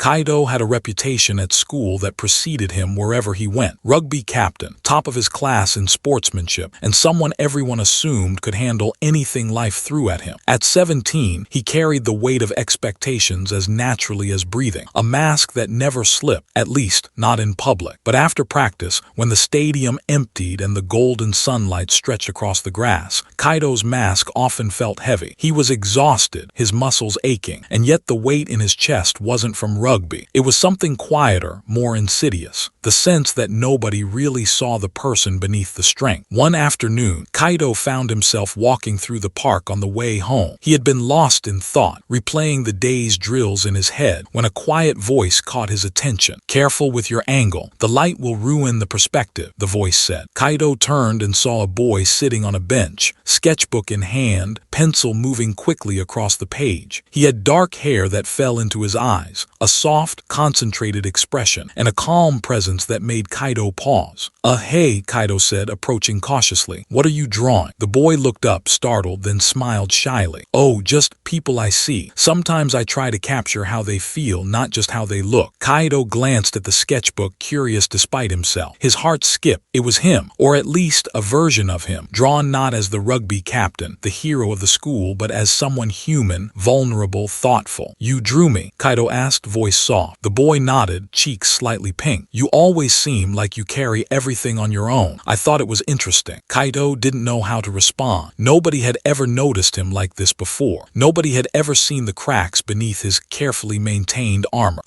Kaido had a reputation at school that preceded him wherever he went. Rugby captain, top of his class in sportsmanship, and someone everyone assumed could handle anything life threw at him. At 17, he carried the weight of expectations as naturally as breathing, a mask that never slipped, at least not in public. But after practice, when the stadium emptied and the golden sunlight stretched across the grass, Kaido's mask often felt heavy. He was exhausted, his muscles aching, and yet the weight in his chest wasn't from rugby. It was something quieter, more insidious, the sense that nobody really saw the person beneath the strength. One afternoon, Kaido found himself walking through the park on the way home. He had been lost in thought, replaying the day's drills in his head, when a quiet voice caught his attention. "Careful with your angle. The light will ruin the perspective," the voice said. Kaido turned and saw a boy sitting on a bench, sketchbook in hand, pencil moving quickly across the page. He had dark hair that fell into his eyes, a soft, concentrated expression, and a calm presence that made Kaido pause. Hey," Kaido said, approaching cautiously. "What are you drawing?" The boy looked up, startled, then smiled shyly. "Oh, just people I see. Sometimes I try to capture how they feel, not just how they look." Kaido glanced at the sketchbook, curious despite himself. His heart skipped. It was him, or at least a version of him, drawn not as the rugby captain, the hero of the school, but as someone human, vulnerable, thoughtful. "You drew me?" Kaido asked, voice soft. The boy nodded, cheeks slightly pink. "You always seem like you carry everything on your own. I thought it was interesting." Kaido didn't know how to respond. Nobody had ever noticed him like this before. Nobody had ever seen the cracks beneath his carefully maintained armor.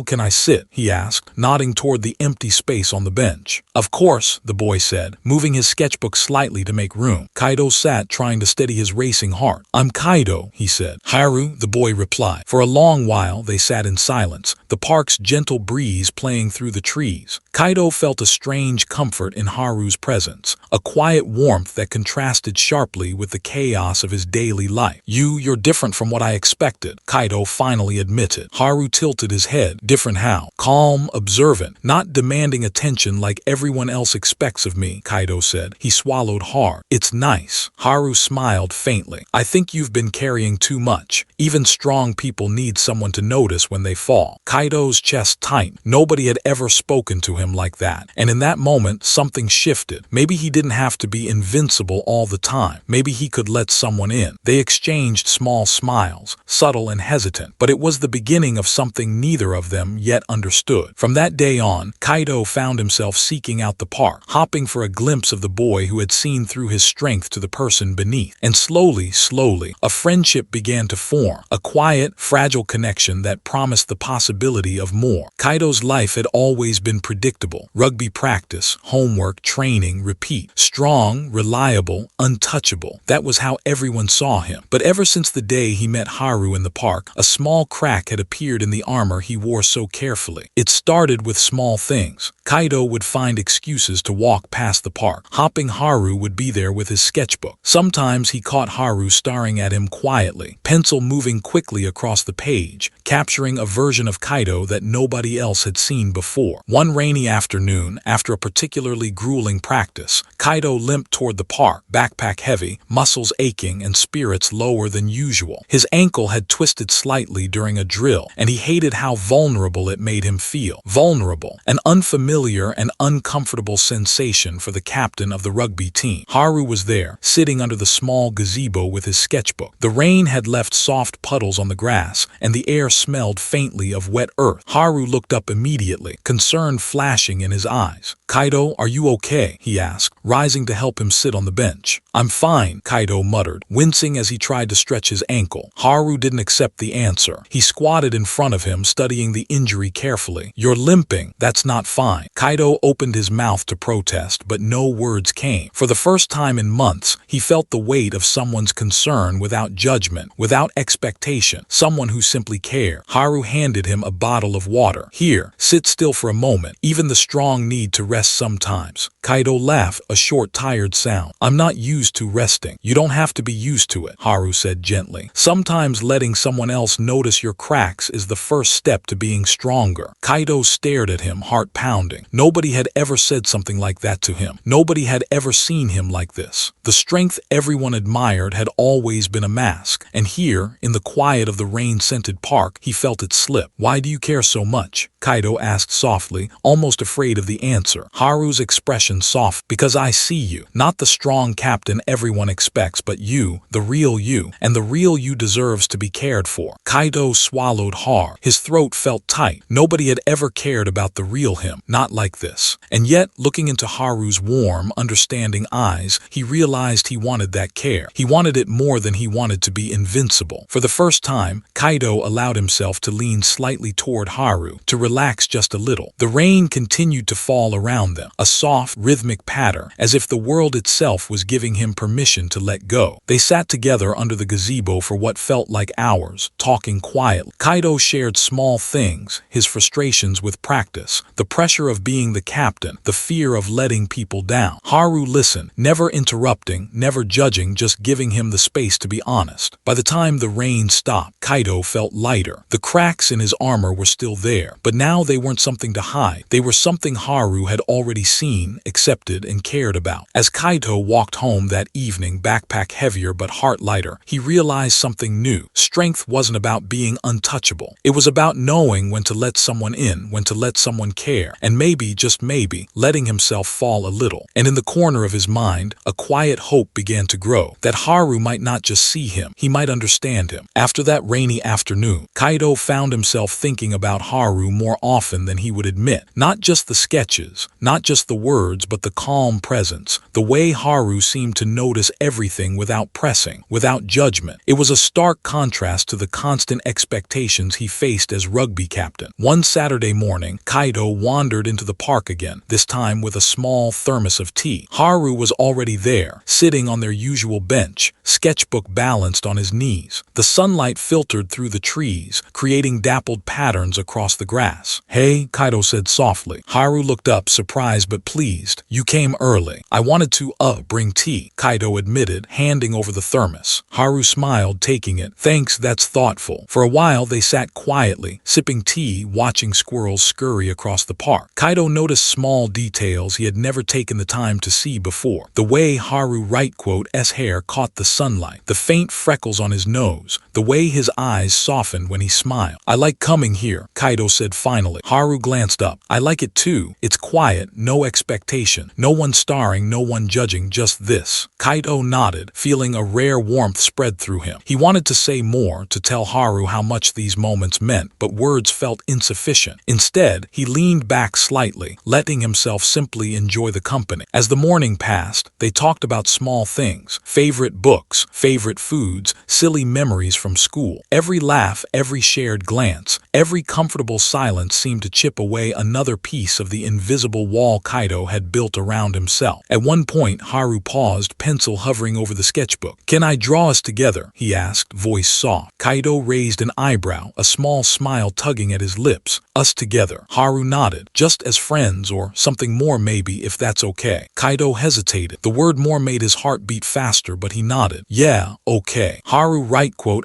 Can I sit?" he asked, nodding toward the empty space on the bench. "Of course," the boy said, moving his sketchbook slightly to make room. Kaido sat, trying to steady his racing heart. "I'm Kaido," he said. "Haru," the boy replied. For a long while, they sat in silence, the park's gentle breeze playing through the trees. Kaido felt a strange comfort in Haru's presence, a quiet warmth that contrasted sharply with the chaos of his daily life. You're different from what I expected," Kaido finally admitted. Haru tilted his head. "Different how?" "Calm, observant, not demanding attention like everyone else expects of me," Kaido said. He swallowed hard. "It's nice." Haru smiled faintly. "I think you've been carrying too much. Even strong people need someone to notice when they fall." Kaido's chest tightened. Nobody had ever spoken to him like that. And in that moment, something shifted. Maybe he didn't have to be invincible all the time. Maybe he could let someone in. They exchanged small smiles, subtle and hesitant, but it was the beginning of something neither of them yet understood. From that day on, Kaido found himself seeking out the park, hopping for a glimpse of the boy who had seen through his strength to the person beneath. And slowly, a friendship began to form, a quiet, fragile connection that promised the possibility of more. Kaido's life had always been predictable. Rugby practice, homework, training, repeat. Strong, reliable, untouchable. That was how everyone saw him. But ever since the day he met Haru in the park, a small crack had appeared in the armor he wore so carefully. It started with small things. Kaido would find excuses to walk past the park. Hopping Haru would be there with his sketchbook. Sometimes he caught Haru staring at him quietly, pencil moving quickly across the page, capturing a version of Kaido that nobody else had seen before. One rainy afternoon, after a particularly grueling practice, Kaido limped toward the park, backpack heavy, muscles aching, and spirits lower than usual. His ankle had twisted slightly during a drill, and he hated how vulnerable it made him feel. Vulnerable, an unfamiliar and uncomfortable sensation for the captain of the rugby team. Haru was there, sitting under the small gazebo with his sketchbook. The rain had left soft puddles on the grass, and the air smelled faintly of wet earth. Haru looked up immediately, concern flashing in his eyes. "Kaido, are you okay?" he asked, rising to help him sit on the bench. "I'm fine," Kaido muttered, wincing as he tried to stretch his ankle. Haru didn't accept the answer. He squatted in front of him, studying the injury carefully. "You're limping. That's not fine." Kaido opened his mouth to protest, but no words came. For the first time in months, he felt the weight of someone's concern without judgment, without expectation, someone who simply cared. Haru handed him a bottle of water. "Here, sit still for a moment." Even Even the strong need to rest sometimes. Kaido laughed, a short, tired sound. I'm not used to resting. You don't have to be used to it, Haru said gently. Sometimes letting someone else notice your cracks is the first step to being stronger. Kaido stared at him, heart pounding. Nobody had ever said something like that to him. Nobody had ever seen him like this. The strength everyone admired had always been a mask, and here, in the quiet of the rain-scented park, he felt it slip. Why do you care so much? Kaido asked softly, almost afraid of the answer. Haru's expression soft. Because I see you. Not the strong captain everyone expects, but you, the real you, and the real you deserves to be cared for. Kaido swallowed hard. His throat felt tight. Nobody had ever cared about the real him, not like this. And yet, looking into Haru's warm, understanding eyes, he realized he wanted that care. He wanted it more than he wanted to be invincible. For the first time, Kaido allowed himself to lean slightly toward Haru, to relax just a little. The rain continued to fall around them, a soft, rhythmic patter, as if the world itself was giving him permission to let go. They sat together under the gazebo for what felt like hours, talking quietly. Kaido shared small things, his frustrations with practice, the pressure of being the captain, the fear of letting people down. Haru listened, never interrupting, never judging, just giving him the space to be honest. By the time the rain stopped, Kaido felt lighter. The cracks in his armor were still there, but now they weren't something to hide. They were something Haru had already seen, accepted, and cared about. As Kaido walked home that evening, backpack heavier but heart lighter, he realized something new. Strength wasn't about being untouchable. It was about knowing when to let someone in, when to let someone care, and maybe, just maybe, letting himself fall a little. And in the corner of his mind, a quiet hope began to grow, that Haru might not just see him, he might understand him. After that rainy afternoon, Kaido found himself thinking about Haru more often than he would admit. Not just the sketches, not just the words, but the calm presence, the way Haru seemed to notice everything without pressing, without judgment. It was a stark contrast to the constant expectations he faced as rugby captain. One Saturday morning, Kaido wandered into the park again, this time with a small thermos of tea. Haru was already there, sitting on their usual bench, sketchbook balanced on his knees. The sunlight filtered through the trees, creating dappled patterns across the grass. Hey, Kaido said softly. Haru looked up, surprised but pleased. You came early. I wanted to, bring tea, Kaido admitted, handing over the thermos. Haru smiled, taking it. Thanks, that's thoughtful. For a while, they sat quietly, sipping tea, watching squirrels scurry across the park. Kaido noticed small details he had never taken the time to see before. The way Haru's hair caught the sunlight, the faint freckles on his nose, the way his eyes softened when he smiled. I like coming here, Kaido said finally. Haru glanced up. I like it too. It's quiet, no expectation, no one starring, no one judging, just this. Kaido nodded, feeling a rare warmth spread through him. He wanted to say more, to tell Haru how much these moments meant, but words felt insufficient. Instead, he leaned back slightly, letting himself simply enjoy the company. As the morning passed, they talked about small things, favorite books, favorite foods, silly memories from school. Every laugh, every shared glance, every comfortable silence seemed to chip away another piece of the invisible wall Kaido had built around himself. At one point, Haru paused, pencil hovering over the sketchbook. Can I draw us together? He asked, voice soft. Kaido raised an eyebrow, a small smile tugging at his lips. Us together. Haru nodded. Just as friends, or something more maybe, if that's okay. Kaido hesitated. The word more made his heart beat faster, but he nodded. Yeah, okay. Haru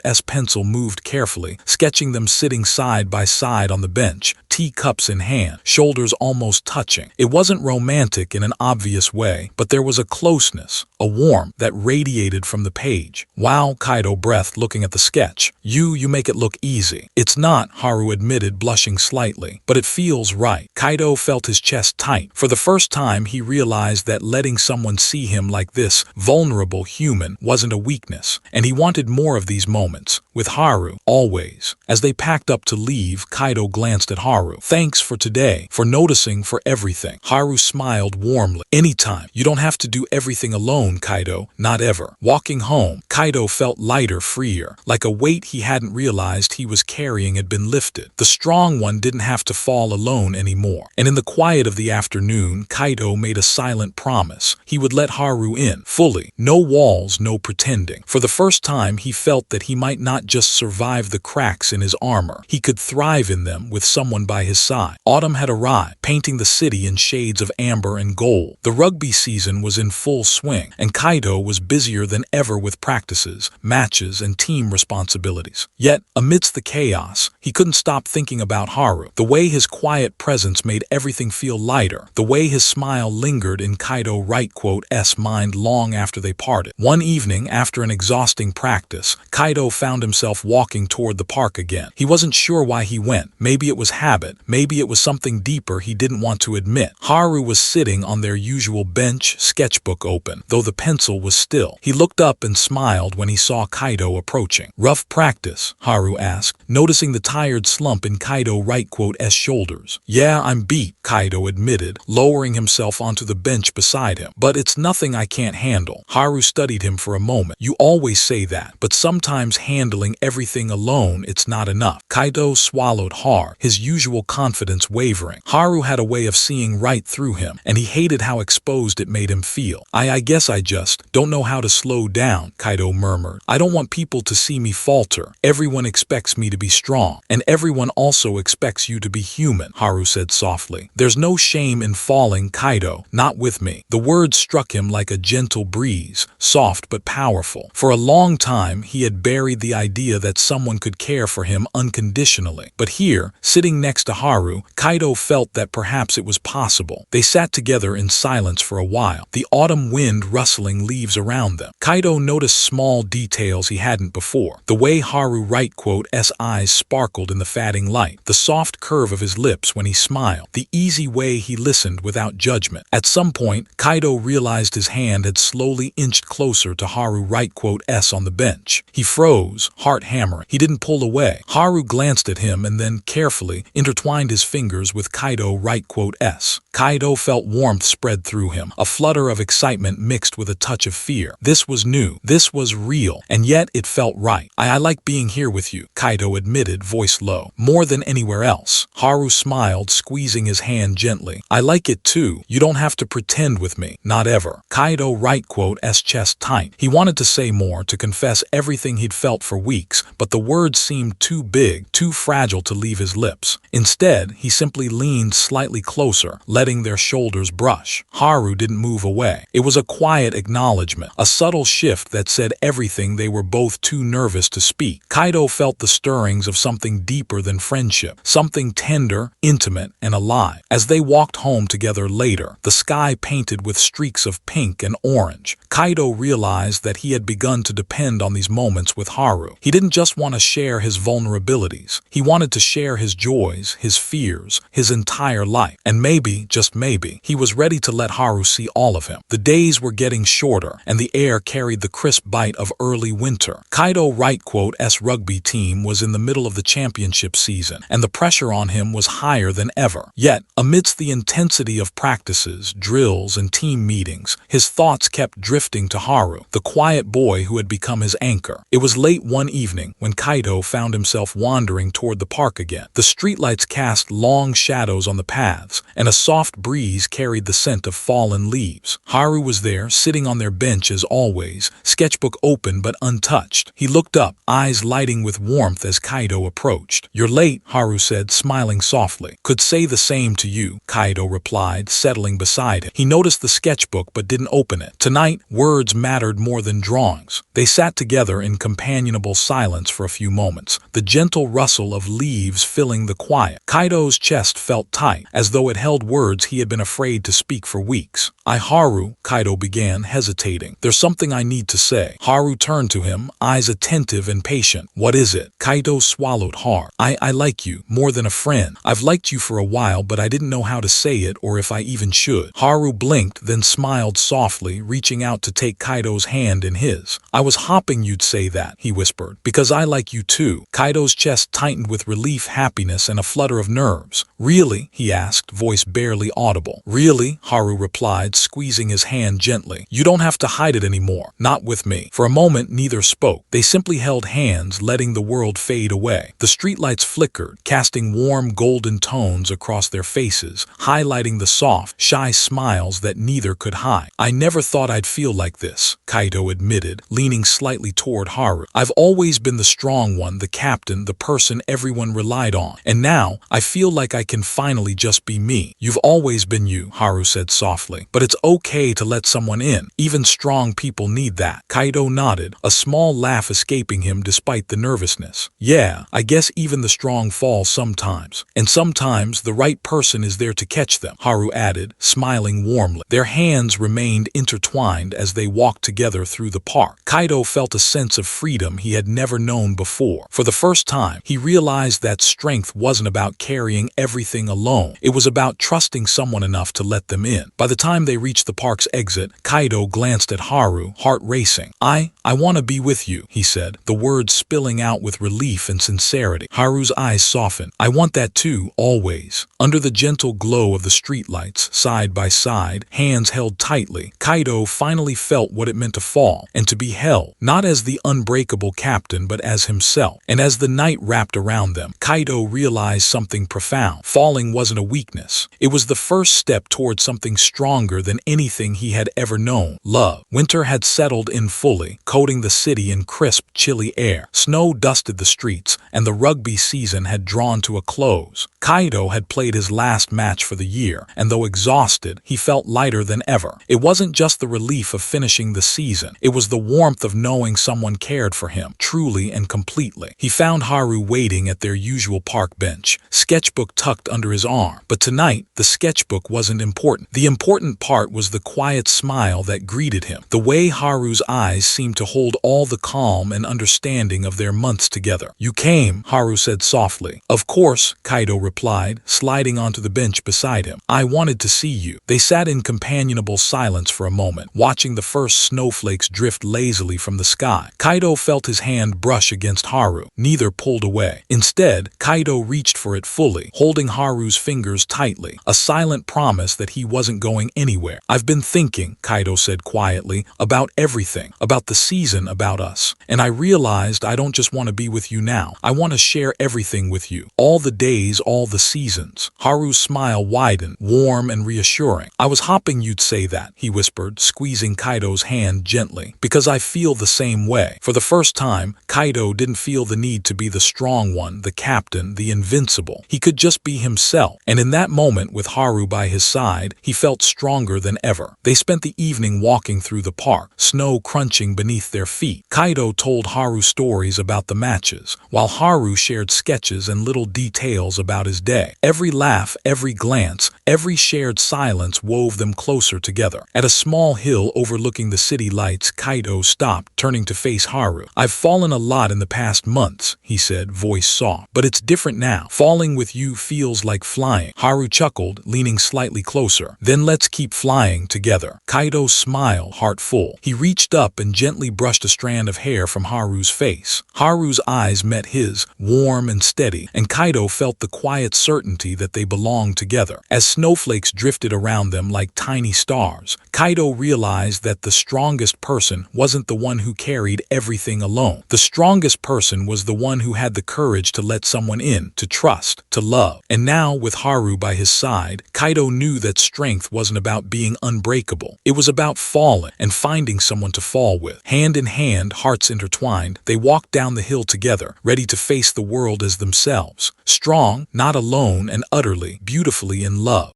S pencil moved carefully, sketching them sitting side by side on the bench, teacups in hand, shoulders almost touching. It wasn't romantic in an obvious way, but there was a closeness, a warmth that radiated from the page. Wow, Kaido breathed, looking at the sketch. You make it look easy. It's not, Haru admitted, blushing slightly, but it feels right. Kaido felt his chest tight. For the first time, he realized that letting someone see him like this, vulnerable, human, wasn't a weakness, and he wanted more of these moments, with Haru, always. As they packed up to leave, Kaido glanced at Haru. Thanks for today, for noticing, for everything. Haru smiled warmly. Anytime. You don't have to do everything alone, Kaido, not ever. Walking home, Kaido felt lighter, freer, like a weight he hadn't realized he was carrying had been lifted. The strong one didn't have to fall alone anymore. And in the quiet of the afternoon, Kaido made a silent promise. He would let Haru in, fully. No walls, no pretending. For the first time, he felt that he might not just survive the cracks in his armor. He could thrive in them with someone by his side. Autumn had arrived, painting the city in shades of amber and gold. The rugby season was in full swing, and Kaido was busier than ever with practices, matches, and team responsibilities. Yet, amidst the chaos, he couldn't stop thinking about Haru. The way his quiet presence made everything feel lighter, the way his smile lingered in Kaido Right's mind long after they parted. One evening, after an exhausting practice, Kaido found himself walking toward the park again. He wasn't sure why he went. Maybe it was habit. Maybe it was something deeper he didn't want to admit. Haru was sitting on their usual bench, sketchbook open, though the pencil was still. He looked up and smiled when he saw Kaido approaching. "Rough practice?" Haru asked, noticing the tired slump in Kaido Right's shoulders. "Yeah, I'm beat," Kaido admitted, lowering himself onto the bench beside him. "But it's nothing I can't handle." Haru studied him for a moment. "You always say that, but sometimes handling everything alone, it's not enough." Kaido swallowed hard, his usual confidence wavering. Haru had a way of seeing right through him, and he hated how exposed it made him feel. I guess I just don't know how to slow down," Kaido murmured. "I don't want people to see me falter. Everyone expects me to be strong, and everyone also expects you to be human," Haru said softly. "There's no shame in falling, Kaido, not with me." The words struck him like a gentle breeze, soft but powerful. For a long time, he had buried the idea that someone could care for him unconditionally. But here, sitting next to Haru, Kaido felt that perhaps it was possible. They sat together in silence for a while, the autumn wind rustling leaves around them. Kaido noticed small details he hadn't before. The way Haru Right's eyes sparkled in the fading light, the soft curve of his lips when he smiled, the easy way he listened without judgment. At some point, Kaido realized his hand had slowly inched closer to Haru Right's on the bench. He froze, heart hammering. He didn't pull away. Haru glanced at him and then carefully intertwined his fingers with Kaido Right's. Kaido felt warmth spread through him, a flutter of excitement mixed with a touch of fear. This was new. This was real. And yet it felt right. I like being here with you," Kaido admitted, voice low. "More than anywhere else." Haru smiled, squeezing his hand gently. "I like it too. You don't have to pretend with me. Not ever." Kaido Right's chest tightened. He wanted to say more, to confess everything he'd felt for weeks, but the words seemed too big, too fragile to leave his lips. Instead, he simply leaned slightly closer, letting their shoulders brush. Haru didn't move away. It was a quiet acknowledgement, a subtle shift that said everything they were both too nervous to speak. Kaido felt the stirrings of something deeper than friendship, something tender, intimate, and alive. As they walked home together later, the sky painted with streaks of pink and orange, Kaido realized that he had begun to depend on these moments with Haru. He didn't just want to share his vulnerabilities. He wanted to share his joys, his fears, his entire life. And maybe, just maybe, he was ready to let Haru see all of him. The days were getting shorter, and the air carried the crisp bite of early winter. Kaido Right's rugby team was in the middle of the championship season, and the pressure on him was higher than ever. Yet, amidst the intensity of practices, drills, and team meetings, his thoughts kept drifting to Haru, the quiet boy who had become his anchor. It was late one evening when Kaido found himself wandering toward the park again. The streetlights cast long shadows on the paths, and a soft breeze carried the scent of fallen leaves. Haru was there, sitting on their bench as always, sketchbook open but untouched. He looked up, eyes lighting with warmth as Kaido approached. "You're late," Haru said, smiling softly. "Could say the same to you," Kaido replied, settling beside him. He noticed the sketchbook but didn't open it. Tonight, words mattered more than drawings. They sat together in companionable silence for a few moments, the gentle rustle of leaves filling the quiet. Kaido's chest felt tight, as though it held words he had been afraid to speak for weeks. Haru," Kaido began, hesitating. "There's something I need to say." Haru turned to him, eyes attentive and patient. "What is it?" Kaido swallowed hard. I like you, more than a friend. I've liked you for a while, but I didn't know how to say it or if I even should." Haru blinked, then smiled softly, reaching out to take Kaido's hand in his. "I was hoping you'd say that," he whispered, "because I like you too." Kaido's chest tightened with relief, happiness, and a flutter of nerves. "Really?" he asked, voice barely audible. "Really?" Haru replied, squeezing his hand gently. "You don't have to hide it anymore. Not with me." For a moment, neither spoke. They simply held hands, letting the world fade away. The streetlights flickered, casting warm golden tones across their faces, highlighting the soft, shy smiles that neither could hide. "I never thought I'd feel like this," Kaito admitted, leaning slightly toward Haru. "I've always been the strong one, the captain, the person everyone relied on. And now, I feel like I can finally just be me." "You've always been you," Haru said softly. "But it's okay to let someone in. Even strong people need that." Kaito nodded, a small laugh escaping him despite the nervousness. "Yeah, I guess even the strong fall sometimes. And sometimes the right person is there to catch them," Haru added, smiling warmly. Their hands remained intertwined as they walked together through the park. Kaito felt a sense of freedom he had never known before. For the first time, he realized that strength wasn't about carrying everything alone. It was about trusting someone enough to let them in. By the time they reached the park's exit, Kaito glanced at Haru, heart racing. I want to be with you," he said, the words spilling out with relief and sincerity. Haru's eyes softened. "I want that too, always." Under the gentle glow of the streetlights, side by side, hands held tightly, Kaito finally felt what it meant to fall, and to be held, not as the unbreakable captain but as himself. And as the night wrapped around them, Kaito realized something profound. Falling wasn't a weakness. It was the first step toward something stronger than anything he had ever known: love. Winter had settled in fully, coating the city in crisp, chilly air. Snow dusted the streets, and the rugby season had drawn to a close. Kaito had played his last match for the year, and though exhausted, he felt lighter than ever. It wasn't just the relief of finishing the season. It was the warmth of knowing someone cared for him, truly and completely. He found Haru waiting at their usual park bench, sketchbook tucked under his arm. But tonight, the sketchbook wasn't important. The important part was the quiet smile that greeted him, the way Haru's eyes seemed to hold all the calm and understanding of their months together. "You came," Haru said softly. "Of course," Kaito replied, sliding onto the bench beside him. "I wanted to see you." They sat in companionable silence for a moment, watching the first snowflakes drift lazily from the sky. Kaito felt his hand brush against Haru. Neither pulled away. Instead, Kaito reached for it fully, holding Haru's fingers tightly, a silent promise that he wasn't going anywhere. "I've been thinking," Kaito said quietly, "about everything, about the season, about us. And I realized I don't just want to be with you now. I want to share everything with you. All the days, all the seasons." Haru's smile widened, warm and reassuring. "I was hoping you'd say that," he whispered, squeezing Kaito's hand gently, "because I feel the same way." For the first time, Kaito didn't feel the need to be the strong one, the captain, the invincible. He could just be himself. And in that moment, with Haru by his side, he felt stronger than ever. They spent the evening walking through the park, snow crunching beneath their feet. Kaito told Haru stories about the matches, while Haru shared sketches and little details about his day. Every laugh, every glance, every shared silence wove them closer together. At a small hill overlooking the city lights, Kaito stopped, turning to face Haru. "I've fallen a lot in the past months," he said, voice soft. "But it's different now. Falling with you feels like flying." Haru chuckled, leaning slightly closer. "Then let's keep flying together." Kaito smiled, heart full. He reached up and gently brushed a strand of hair from Haru's face. Haru's eyes met his, warm and steady, and Kaito felt the quiet certainty that they belonged together. As snowflakes drifted around them like tiny stars, Kaito realized that the strongest person wasn't the one who carried everything alone. The strongest person was the one who had the courage to let someone in, to trust, to love. And now, with Haru by his side, Kaito knew that strength wasn't about being unbreakable. It was about falling and finding someone to fall with. Hand in hand, hearts intertwined, they walked down the hill together, ready to face the world as themselves. Strong, not alone, and utterly, beautifully in love.